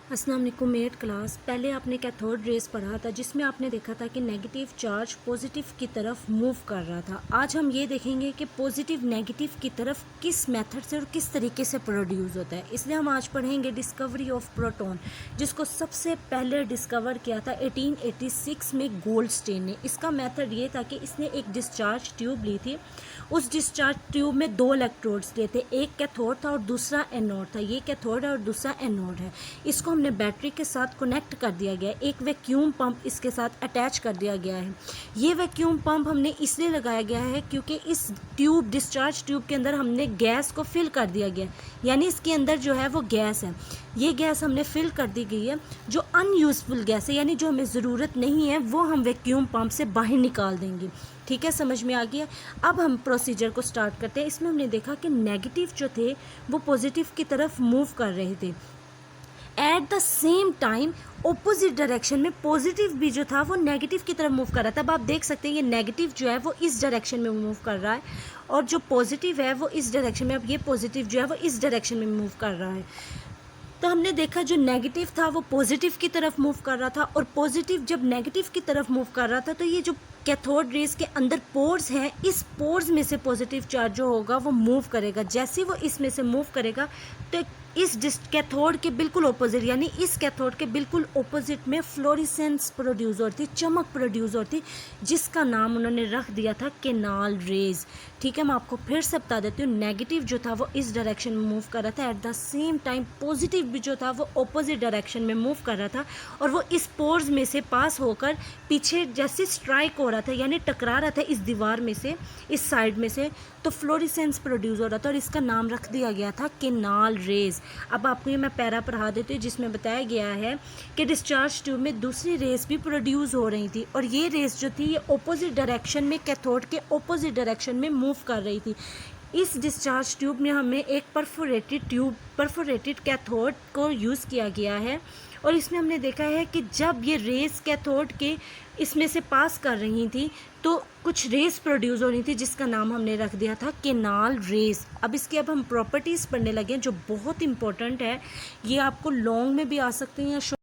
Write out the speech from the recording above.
अस्सलाम वालेकुम। 8 क्लास पहले आपने कैथोड रेस पढ़ा था जिसमें आपने देखा था कि नेगेटिव चार्ज पॉजिटिव की तरफ मूव कर रहा था। आज हम ये देखेंगे कि पॉजिटिव नेगेटिव की तरफ किस मेथड से और किस तरीके से प्रोड्यूस होता है। इसलिए हम आज पढ़ेंगे डिस्कवरी ऑफ प्रोटॉन, जिसको सबसे पहले डिस्कवर किया था 1886 में गोल्डस्टीन ने। इसका मेथड ये था कि इसने एक डिस्चार्ज ट्यूब ली थी। उस डिस्चार्ज ट्यूब में 2 इलेक्ट्रोड्स लिए थे, एक कैथोड था और दूसरा एनोड था। ये कैथोड है और दूसरा एनोड है। इसको हमने बैटरी के साथ कनेक्ट कर दिया गया है। एक वैक्यूम पंप इसके साथ अटैच कर दिया गया है। ये वैक्यूम पंप हमने इसलिए लगाया गया है क्योंकि इस ट्यूब डिस्चार्ज ट्यूब के अंदर हमने गैस को फिल कर दिया गया, यानी इसके अंदर जो है वो गैस है। ये गैस हमने फिल कर दी गई है। जो अनयूजफुल गैस है, यानी जो हमें ज़रूरत नहीं है, वो हम वैक्यूम पंप से बाहर निकाल देंगे। ठीक है, समझ में आ गया। अब हम प्रोसीजर को स्टार्ट करते हैं। इसमें हमने देखा कि नेगेटिव जो थे वो पॉजिटिव की तरफ मूव कर रहे थे। At the same time opposite direction में पॉजिटिव भी जो था वो नेगेटिव की तरफ मूव कर रहा था। अब आप देख सकते हैं ये नेगेटिव जो है वो इस डायरेक्शन में मूव कर रहा है और जो पॉजिटिव है वो इस डायरेक्शन में। अब ये पॉजिटिव जो है वो इस डायरेक्शन में मूव कर रहा है। तो हमने देखा जो नेगेटिव था वो पॉजिटिव की तरफ मूव कर रहा था, और पॉजिटिव जब नेगेटिव की तरफ मूव कर रहा था तो ये जो कैथोड रेस के अंदर पोर्स हैं, इस पोर्स में से पॉजिटिव चार्ज जो होगा वो मूव करेगा। जैसे वो इसमें से मूव करेगा तो इस कैथोड के बिल्कुल ऑपोजिट, यानी इस कैथोड के बिल्कुल ऑपोजिट में फ्लोरिसेंस प्रोड्यूस होती, चमक प्रोड्यूस होती, जिसका नाम उन्होंने रख दिया था केनाल रेज। ठीक है, मैं आपको फिर से बता देती हूँ। नेगेटिव जो था वो इस डायरेक्शन में मूव कर रहा था, at the same time positive भी जो था वो ऑपोजिट डायरेक्शन में मूव कर रहा था, और वो इस पोर्स में से पास होकर पीछे जैसे स्ट्राइक हो रहा था, यानी टकरा रहा था इस दीवार में से, इस साइड में से, तो फ्लोरिसेंस प्रोड्यूस हो रहा था और इसका नाम रख दिया गया था केनाल रेज। अब आपको ये मैं पैरा पढ़ा देती हूँ जिसमें बताया गया है कि डिस्चार्ज ट्यूब में दूसरी रेस भी प्रोड्यूस हो रही थी, और ये रेस जो थी ये ऑपोजिट डायरेक्शन में, कैथोड के ऑपोजिट डायरेक्शन में मूव कर रही थी। इस डिस्चार्ज ट्यूब में हमें एक परफोरेटेड कैथोड को यूज़ किया गया है, और इसमें हमने देखा है कि जब ये रेस कैथोड के इसमें से पास कर रही थी तो कुछ रेस प्रोड्यूस हो रही थी, जिसका नाम हमने रख दिया था केनाल रेस। अब हम प्रॉपर्टीज़ पढ़ने लगे हैं जो बहुत इंपॉर्टेंट है। ये आपको लॉन्ग में भी आ सकते हैं या